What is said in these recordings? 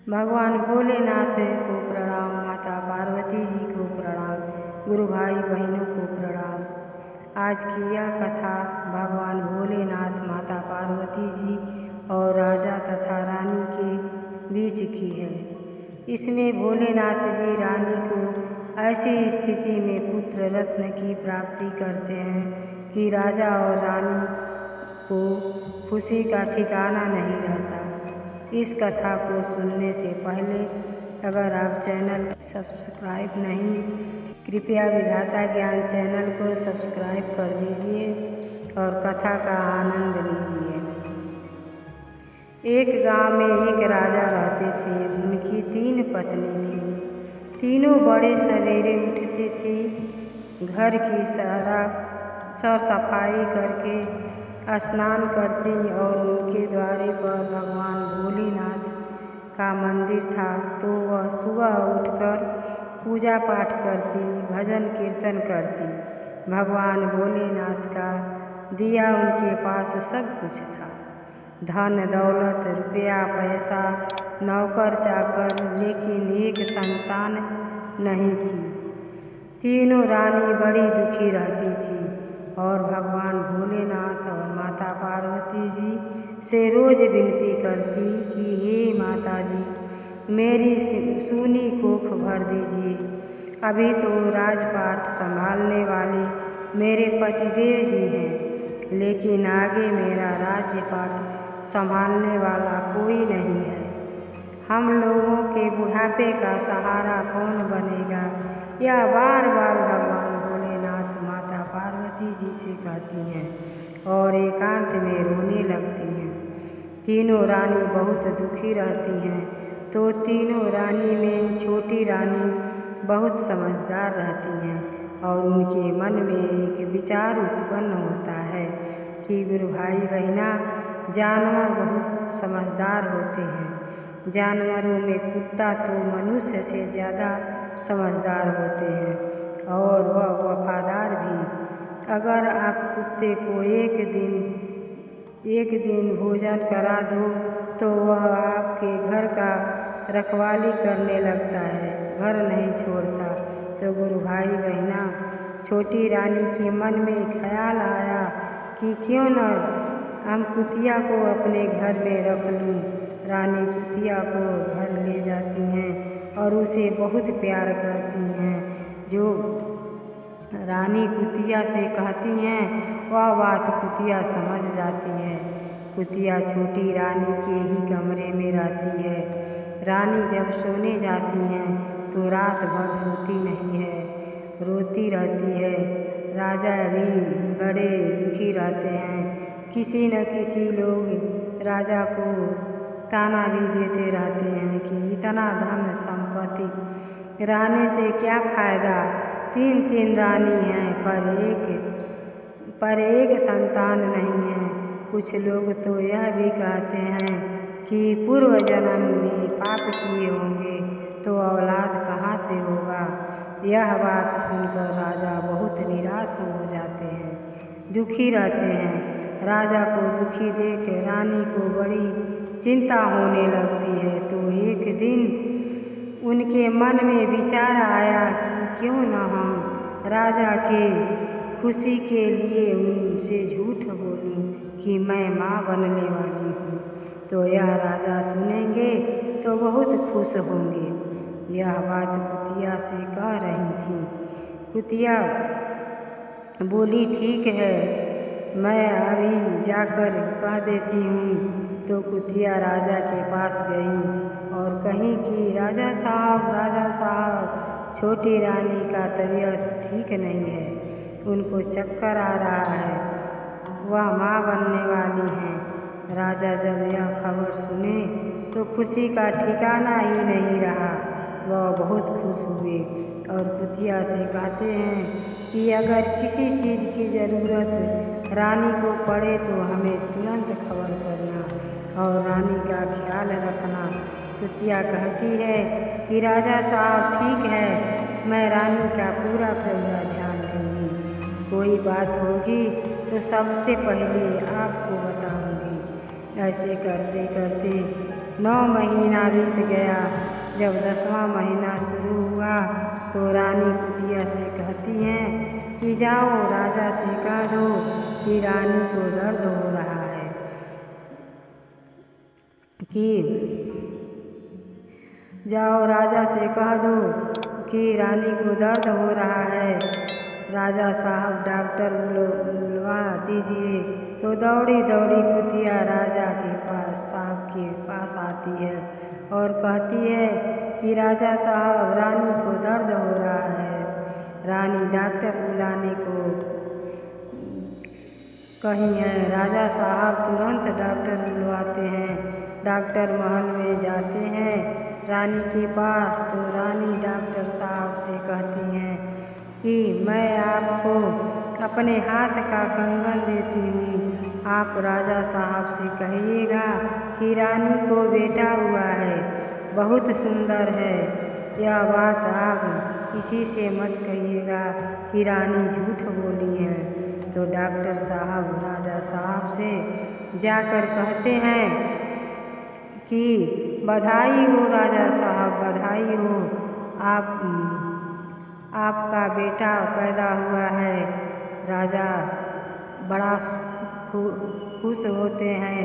भगवान भोलेनाथ को प्रणाम, माता पार्वती जी को प्रणाम, गुरु भाई बहनों को प्रणाम। आज की यह कथा भगवान भोलेनाथ, माता पार्वती जी और राजा तथा रानी के बीच की है। इसमें भोलेनाथ जी रानी को ऐसी स्थिति में पुत्र रत्न की प्राप्ति करते हैं कि राजा और रानी को खुशी का ठिकाना नहीं रहता। इस कथा को सुनने से पहले अगर आप चैनल सब्सक्राइब नहीं, कृपया विधाता ज्ञान चैनल को सब्सक्राइब कर दीजिए और कथा का आनंद लीजिए। एक गांव में एक राजा रहते थे। उनकी 3 पत्नी थी। तीनों बड़े सवेरे उठते थे, घर की सर सफाई करके स्नान करती और उनके द्वारे पर भगवान भोलेनाथ का मंदिर था तो वह सुबह उठकर पूजा पाठ करती, भजन कीर्तन करती। भगवान भोलेनाथ का दिया उनके पास सब कुछ था, धन दौलत, रुपया पैसा, नौकर चाकर, लेकिन एक संतान नहीं थी। तीनों रानी बड़ी दुखी रहती थी और भगवान भोलेनाथ और माता पार्वती जी से रोज विनती करती कि हे माता जी, मेरी सूनी कोख भर दीजिए। अभी तो राजपाट संभालने वाले मेरे पतिदेव जी हैं, लेकिन आगे मेरा राज्यपाट संभालने वाला कोई नहीं है। हम लोगों के बुढ़ापे का सहारा कौन बनेगा? यह बार बार भगवान भोलेनाथ माता पार्वती जी से कहती हैं और एकांत में रोने लगती हैं। तीनों रानी बहुत दुखी रहती हैं। तो तीनों रानी में छोटी रानी बहुत समझदार रहती हैं और उनके मन में एक विचार उत्पन्न होता है कि गुरु भाई बहना, जानवर बहुत समझदार होते हैं। जानवरों में कुत्ता तो मनुष्य से ज़्यादा समझदार होते हैं और वह वफादार भी। अगर आप कुत्ते को एक दिन भोजन करा दो तो वह आपके घर का रखवाली करने लगता है, घर नहीं छोड़ता। तो गुरु भाई बहना, छोटी रानी के मन में ख्याल आया कि क्यों न हम कुतिया को अपने घर में रख लूं। रानी कुतिया को घर ले जाती हैं और उसे बहुत प्यार करती हैं। जो रानी कुतिया से कहती हैं वह बात कुतिया समझ जाती है। कुतिया छोटी रानी के ही कमरे में रहती है। रानी जब सोने जाती हैं तो रात भर सोती नहीं है, रोती रहती है। राजा भी बड़े दुखी रहते हैं। किसी न किसी लोग राजा को ताना भी देते रहते हैं कि इतना धन संपत्ति रहने से क्या फ़ायदा? 3 रानी हैं पर एक संतान नहीं है। कुछ लोग तो यह भी कहते हैं कि पूर्व जन्म में पाप किए होंगे तो औलाद कहाँ से होगा। यह बात सुनकर राजा बहुत निराश हो जाते हैं, दुखी रहते हैं। राजा को दुखी देख रानी को बड़ी चिंता होने लगती है। तो एक दिन उनके मन में विचार आया कि क्यों न हम राजा के खुशी के लिए उनसे झूठ बोलूं कि मैं माँ बनने वाली हूँ, तो यह राजा सुनेंगे तो बहुत खुश होंगे। यह बात कुतिया से कह रही थी। कुतिया बोली, ठीक है, मैं अभी जाकर कह देती हूँ। तो कुतिया राजा के पास गई और कही कि राजा साहब, छोटी रानी का तबीयत ठीक नहीं है, उनको चक्कर आ रहा है, वह माँ बनने वाली हैं। राजा जब यह खबर सुने तो खुशी का ठिकाना ही नहीं रहा। वह बहुत खुश हुए और कुतिया से कहते हैं कि अगर किसी चीज़ की ज़रूरत रानी को पड़े तो हमें तुरंत खबर करना और रानी का ख्याल रखना। कुतिया कहती है कि राजा साहब ठीक है, मैं रानी का पूरा ध्यान दूँगी। कोई बात होगी तो सबसे पहले आपको बताऊँगी। ऐसे करते करते 9 महीना बीत गया। जब 10वां महीना शुरू हुआ तो रानी कुतिया से कहती हैं कि जाओ राजा से कह दो कि रानी को दर्द हो रहा है, कि जाओ राजा से कह दो कि रानी को दर्द हो रहा है। राजा साहब डॉक्टर बुलवा दीजिए। तो दौड़ी दौड़ी कुतिया राजा के पास साहब के पास आती है और कहती है कि राजा साहब रानी को दर्द हो रहा है। रानी डॉक्टर बुलाने को कही है। राजा साहब तुरंत डॉक्टर बुलवाते हैं। डॉक्टर महल में जाते हैं रानी के पास। तो रानी डॉक्टर साहब से कहती हैं कि मैं आपको अपने हाथ का कंगन देती हूँ, आप राजा साहब से कहिएगा कि रानी को बेटा हुआ है, बहुत सुंदर है। यह बात आप किसी से मत कहिएगा कि रानी झूठ बोली है। तो डॉक्टर साहब राजा साहब से जाकर कहते हैं कि बधाई हो राजा साहब, बधाई हो, आपका बेटा पैदा हुआ है। राजा बड़ा खुश होते हैं।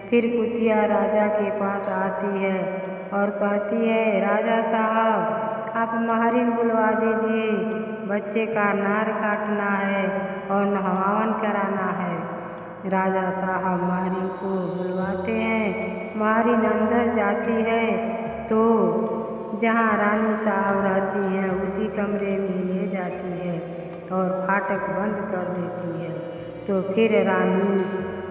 फिर कुतिया राजा के पास आती है और कहती है राजा साहब आप महरीन बुलवा दीजिए, बच्चे का नार काटना है और नहवावन कराना है। राजा साहब महरीन को बुलवाते हैं। महरीन अंदर जाती है तो जहाँ रानी साहब रहती हैं उसी कमरे में ले जाती है और फाटक बंद कर देती है। तो फिर रानी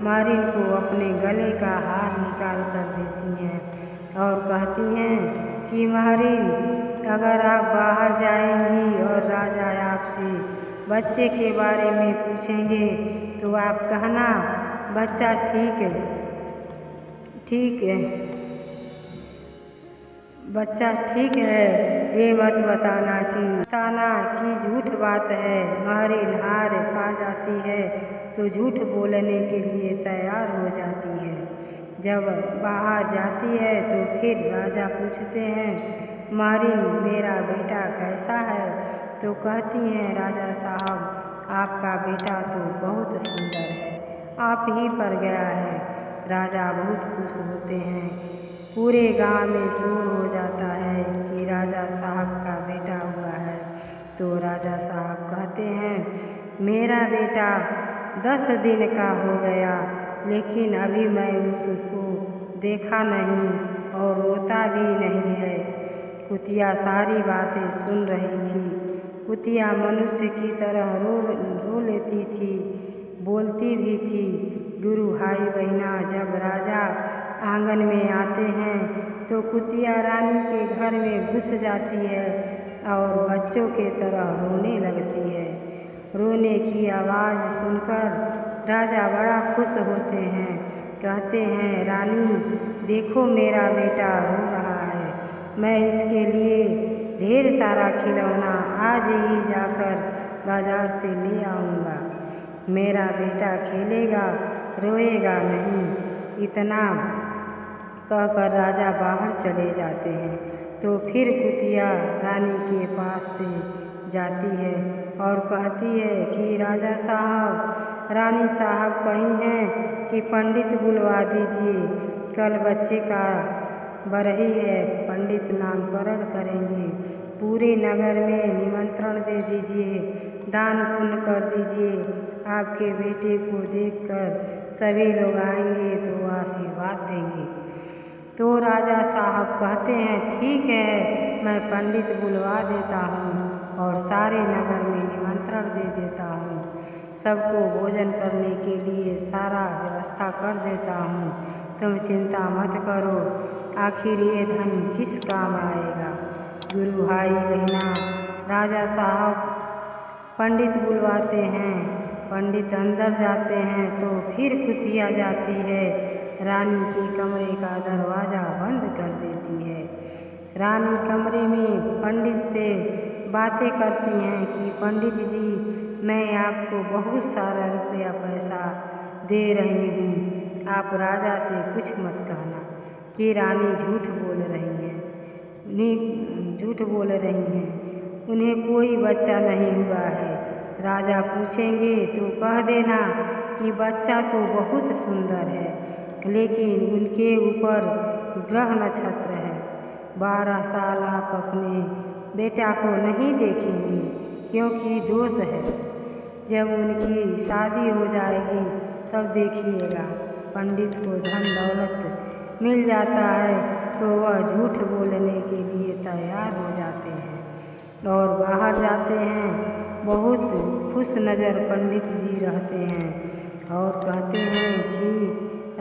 महरीन को अपने गले का हार निकाल कर देती हैं और कहती हैं कि महरीन अगर आप बाहर जाएंगी और राजा आपसे बच्चे के बारे में पूछेंगे तो आप कहना बच्चा ठीक है, बच्चा ठीक है, ये मत बताना कि झूठ बात है। महरीन हार पा जाती है तो झूठ बोलने के लिए तैयार हो जाती है। जब बाहर जाती है तो फिर राजा पूछते हैं महरीन मेरा बेटा कैसा है? तो कहती हैं राजा साहब आपका बेटा तो बहुत सुंदर है, आप ही पर गया है। राजा बहुत खुश होते हैं। पूरे गांव में शोर हो जाता है कि राजा साहब का बेटा हुआ है। तो राजा साहब कहते हैं मेरा बेटा 10 दिन का हो गया, लेकिन अभी मैं उसको देखा नहीं और रोता भी नहीं है। कुतिया सारी बातें सुन रही थी। कुतिया मनुष्य की तरह रो लेती थी, बोलती भी थी। गुरु भाई बहना जब राजा आंगन में आते हैं तो कुतिया रानी के घर में घुस जाती है और बच्चों के तरह रोने लगती है। रोने की आवाज़ सुनकर राजा बड़ा खुश होते हैं। कहते हैं रानी देखो मेरा बेटा रो रहा है, मैं इसके लिए ढेर सारा खिलौना आज ही जाकर बाजार से ले आऊँगा। मेरा बेटा खेलेगा, रोएगा नहीं। इतना कहकर राजा बाहर चले जाते हैं। तो फिर कुतिया रानी के पास से जाती है और कहती है कि राजा साहब रानी साहब कही हैं कि पंडित बुलवा दीजिए, कल बच्चे का बरही है, पंडित नामकरण करेंगे। पूरे नगर में निमंत्रण दे दीजिए, दान पुण्य कर दीजिए। आपके बेटे को देखकर सभी लोग आएंगे तो आशीर्वाद देंगे। तो राजा साहब कहते हैं ठीक है, मैं पंडित बुलवा देता हूँ और सारे नगर में निमंत्रण दे देता हूँ, सबको भोजन करने के लिए सारा व्यवस्था कर देता हूँ। तुम चिंता मत करो, आखिर ये धन किस काम आएगा। गुरु भाई बहना राजा साहब पंडित बुलवाते हैं। पंडित अंदर जाते हैं तो फिर कुतिया जाती है, रानी के कमरे का दरवाज़ा बंद कर देती है। रानी कमरे में पंडित से बातें करती हैं कि पंडित जी मैं आपको बहुत सारा रुपया पैसा दे रही हूँ, आप राजा से कुछ मत कहना। कि रानी झूठ बोल रही हैं, उन्हें कोई बच्चा नहीं हुआ है। राजा पूछेंगे तो कह देना कि बच्चा तो बहुत सुंदर है, लेकिन उनके ऊपर ग्रह नक्षत्र है। 12 साल आप अपने बेटा को नहीं देखेंगे क्योंकि दोष है। जब उनकी शादी हो जाएगी तब देखिएगा। पंडित को धन दौलत मिल जाता है तो वह झूठ बोलने के लिए तैयार हो जाते हैं और बाहर जाते हैं। बहुत खुश नज़र पंडित जी रहते हैं और कहते हैं कि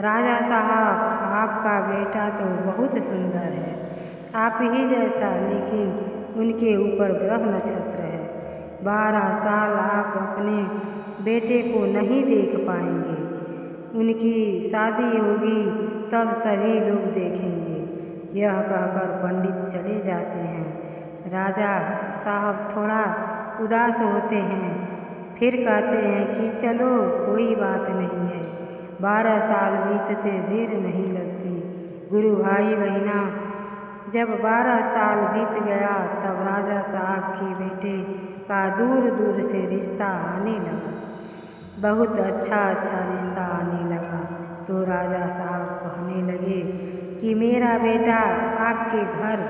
राजा साहब, आपका बेटा तो बहुत सुंदर है, आप ही जैसा, लेकिन उनके ऊपर ग्रह नक्षत्र है। 12 साल आप अपने बेटे को नहीं देख पाएंगे। उनकी शादी होगी तब सभी लोग देखेंगे। यह कहकर पंडित चले जाते हैं। राजा साहब थोड़ा उदास होते हैं, फिर कहते हैं कि चलो कोई बात नहीं है, 12 साल बीतते देर नहीं लगती। गुरु भाई बहना, जब 12 साल बीत गया तब राजा साहब के बेटे का दूर दूर से रिश्ता आने लगा। बहुत अच्छा रिश्ता आने लगा तो राजा साहब कहने लगे कि मेरा बेटा आपके घर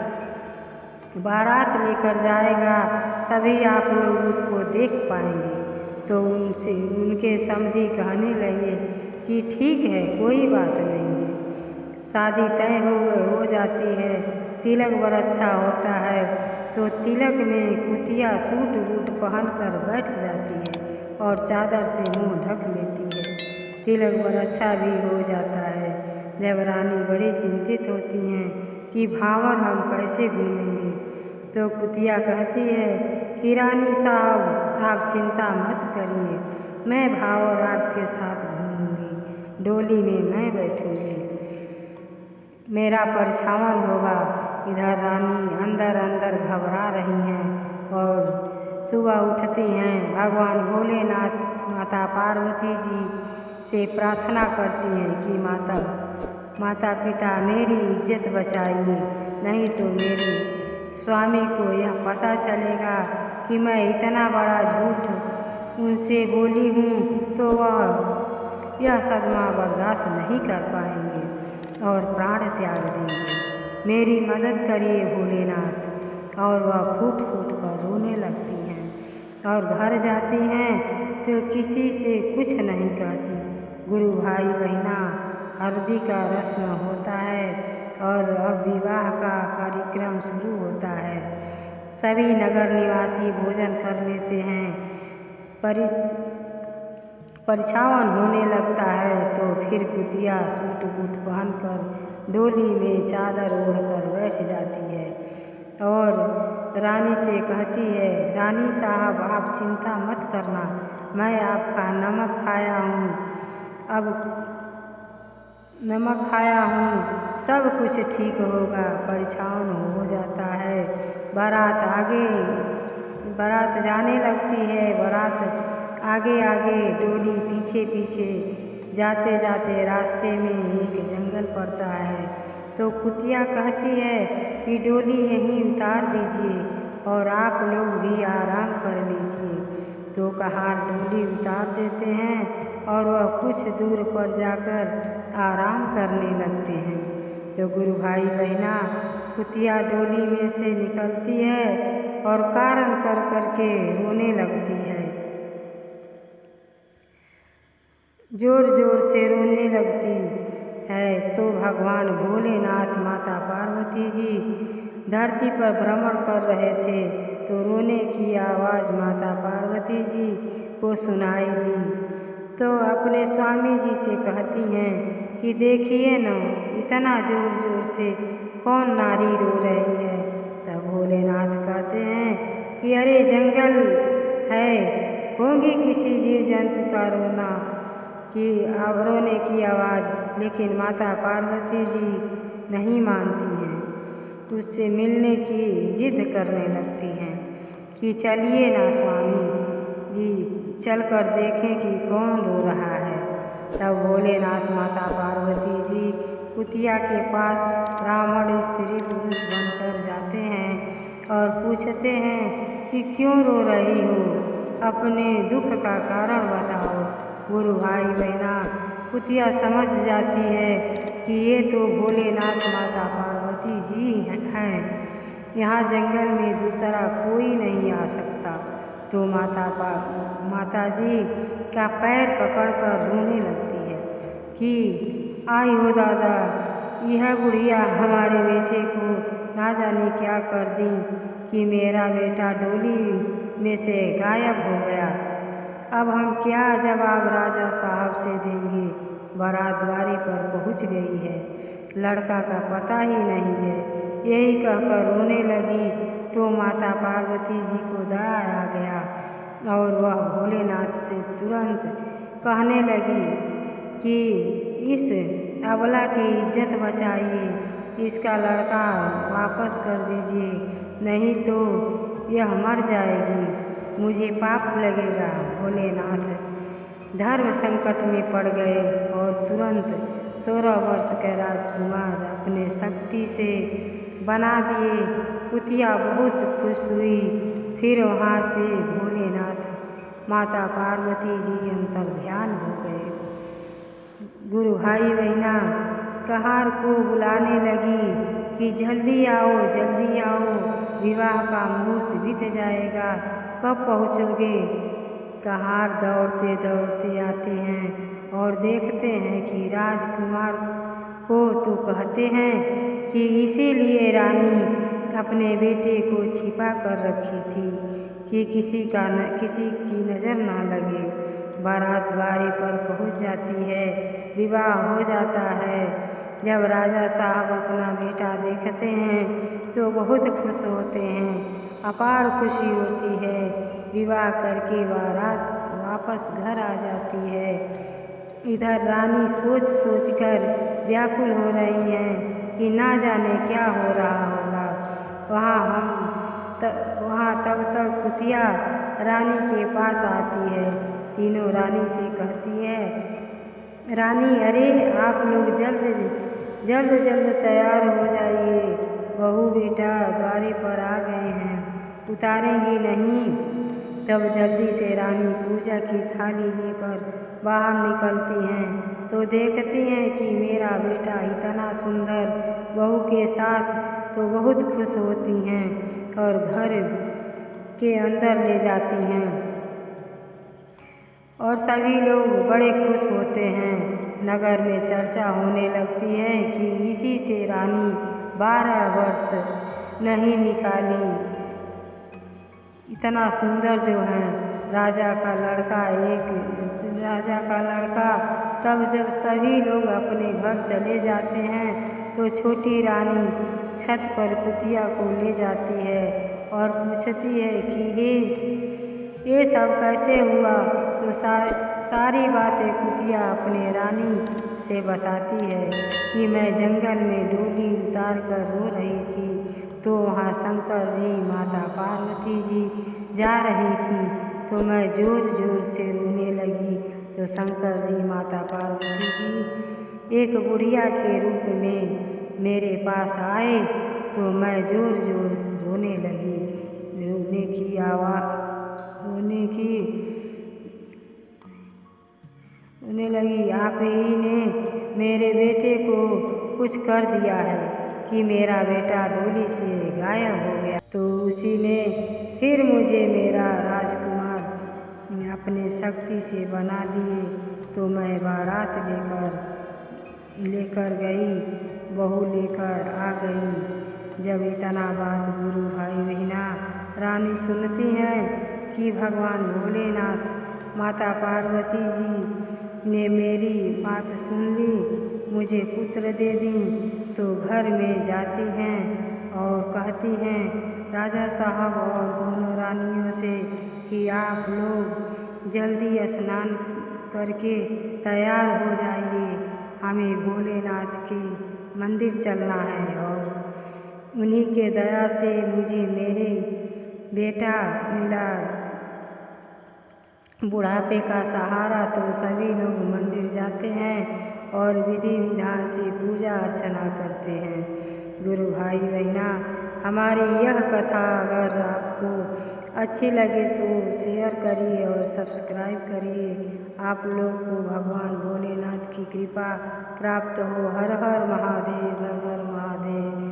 बारात लेकर जाएगा, तभी आप लोग उसको देख पाएंगे। तो उनके समधी कहने लगे कि ठीक है, कोई बात नहीं है। शादी तय हो जाती है, तिलक बड़ा अच्छा होता है तो तिलक में कुतिया सूट बूट पहन कर बैठ जाती है और चादर से मुंह ढक लेती है। तिलक बड़ा अच्छा भी हो जाता है। जब रानी बड़ी चिंतित होती हैं कि भावर हम कैसे घूमेंगे, तो कुतिया कहती है कि रानी साहब आप चिंता मत करिए, मैं भावर आपके साथ घूमूंगी, डोली में मैं बैठूंगी, मेरा परछावन होगा। इधर रानी अंदर अंदर घबरा रही हैं और सुबह उठती हैं, भगवान भोलेनाथ माता पार्वती जी से प्रार्थना करती हैं कि माता पिता मेरी इज्जत बचाइए, नहीं तो मेरे स्वामी को यह पता चलेगा कि मैं इतना बड़ा झूठ उनसे बोली हूँ तो वह यह सदमा बर्दाश्त नहीं कर पाएंगे और प्राण त्याग देंगे। मेरी मदद करिए भोलेनाथ। और वह फूट फूट कर रोने लगती हैं और घर जाती हैं तो किसी से कुछ नहीं कहती। गुरु भाई बहना, हल्दी का रस्म होता है और अब विवाह का कार्यक्रम शुरू होता है। सभी नगर निवासी भोजन कर लेते हैं। परछावन होने लगता है तो फिर कुतिया सूट बूट पहनकर डोली में चादर ओढ़कर बैठ जाती है और रानी से कहती है, रानी साहब आप चिंता मत करना, मैं आपका नमक खाया हूँ, सब कुछ ठीक होगा। परछावन हो जाता है। बारात जाने लगती है। बारात आगे आगे, डोली पीछे पीछे। जाते जाते रास्ते में एक जंगल पड़ता है तो कुतिया कहती है कि डोली यहीं उतार दीजिए और आप लोग भी आराम कर लीजिए। तो कहार डोली उतार देते हैं और वह कुछ दूर पर जाकर आराम करने लगते हैं। तो गुरु भाई बहना, कुतिया डोली में से निकलती है और कारण कर करके रोने लगती है, जोर जोर से रोने लगती है। तो भगवान भोलेनाथ माता पार्वती जी धरती पर भ्रमण कर रहे थे तो रोने की आवाज़ माता पार्वती जी को सुनाई दी। तो अपने स्वामी जी से कहती हैं कि देखिए न, इतना जोर जोर से कौन नारी रो रही है। तब भोलेनाथ कहते हैं कि अरे जंगल है, होंगी किसी जीव जंतु का रोना कि रोने की आवाज़। लेकिन माता पार्वती जी नहीं मानती हैं, उससे मिलने की जिद करने लगती हैं कि चलिए ना स्वामी जी, चलकर देखें कि कौन रो रहा है। तब भोलेनाथ माता पार्वती जी कुतिया के पास ब्राह्मण स्त्री पुरुष बनकर जाते हैं और पूछते हैं कि क्यों रो रही हो, अपने दुख का कारण बताओ। गुरु भाई बहना, कुतिया समझ जाती है कि ये तो भोलेनाथ माता पार्वती जी हैं, यहाँ जंगल में दूसरा कोई नहीं आ सकता। तो माता जी का पैर पकड़कर रोने लगती है कि आई हो दादा, यह बुढ़िया हमारे बेटे को ना जाने क्या कर दी कि मेरा बेटा डोली में से गायब हो गया। अब हम क्या जवाब राजा साहब से देंगे। बारात द्वारे पर पहुंच गई है, लड़का का पता ही नहीं है। यही कहकर रोने लगी तो माता पार्वती जी को दया आ गया और वह भोलेनाथ से तुरंत कहने लगी कि इस अबला की इज्जत बचाइए, इसका लड़का वापस कर दीजिए, नहीं तो यह मर जाएगी, मुझे पाप लगेगा। भोलेनाथ धर्म संकट में पड़ गए और तुरंत 16 वर्ष के राजकुमार अपने शक्ति से बना दिए। कुतिया बहुत खुश हुई। फिर वहाँ से भोलेनाथ माता पार्वती जी अंतर ध्यान हो गए। गुरु भाई बहना कहार को बुलाने लगी कि जल्दी आओ, विवाह का मुहूर्त बीत जाएगा, कब पहुँचोगे। कहार दौड़ते दौड़ते आते हैं और देखते हैं कि राजकुमार को तो कहते हैं कि इसीलिए रानी अपने बेटे को छिपा कर रखी थी कि किसी की नज़र ना लगे। बारात द्वारे पर पहुंच जाती है, विवाह हो जाता है। जब राजा साहब अपना बेटा देखते हैं तो बहुत खुश होते हैं, अपार खुशी होती है। विवाह करके बारात वापस घर आ जाती है। इधर रानी सोच सोच कर व्याकुल हो रही हैं कि ना जाने क्या हो रहा होगा। वहाँ तब तक कुतिया रानी के पास आती है। तीनों रानी से कहती है, रानी अरे आप लोग जल्द तैयार हो जाइए, बहू बेटा द्वारे पर आ गए हैं, उतारेंगी नहीं। तब जल्दी से रानी पूजा की थाली लेकर बाहर निकलती हैं तो देखती हैं कि मेरा बेटा इतना सुंदर बहू के साथ, तो बहुत खुश होती हैं और घर के अंदर ले जाती हैं और सभी लोग बड़े खुश होते हैं। नगर में चर्चा होने लगती है कि इसी से रानी 12 वर्ष नहीं निकाली, इतना सुंदर जो है राजा का लड़का। तब जब सभी लोग अपने घर चले जाते हैं तो छोटी रानी छत पर कुतिया को ले जाती है और पूछती है कि ये सब कैसे हुआ। तो सारी बातें कुतिया अपने रानी से बताती है कि मैं जंगल में डोली उतार कर रो रही थी तो वहाँ शंकर जी माता पार्वती जी जा रही थी, तो मैं जोर जोर से रोने लगी। तो शंकर जी माता पार्वती जी एक बुढ़िया के रूप में मेरे पास आए तो मैं जोर जोर से रोने लगी। रोने लगी, आप ही ने मेरे बेटे को कुछ कर दिया है कि मेरा बेटा डोली से गायब हो गया। तो उसी ने फिर मुझे मेरा राजकुमार अपने शक्ति से बना दिए। तो मैं बारात लेकर गई, बहू लेकर आ गई। जब इतना बात गुरु भाई बहना रानी सुनती हैं कि भगवान भोलेनाथ माता पार्वती जी ने मेरी बात सुन ली, मुझे पुत्र दे दी, तो घर में जाती हैं और कहती हैं राजा साहब और दोनों रानियों से कि आप लोग जल्दी स्नान करके तैयार हो जाइए, हमें भोलेनाथ के मंदिर चलना है और उन्हीं के दया से मुझे मेरे बेटा मिला, बुढ़ापे का सहारा। तो सभी लोग मंदिर जाते हैं और विधि विधान से पूजा अर्चना करते हैं। गुरु भाई बहना, हमारी यह कथा अगर आपको अच्छी लगे तो शेयर करिए और सब्सक्राइब करिए। आप लोग को भगवान भोलेनाथ की कृपा प्राप्त हो। हर हर महादेव, हर हर महादेव।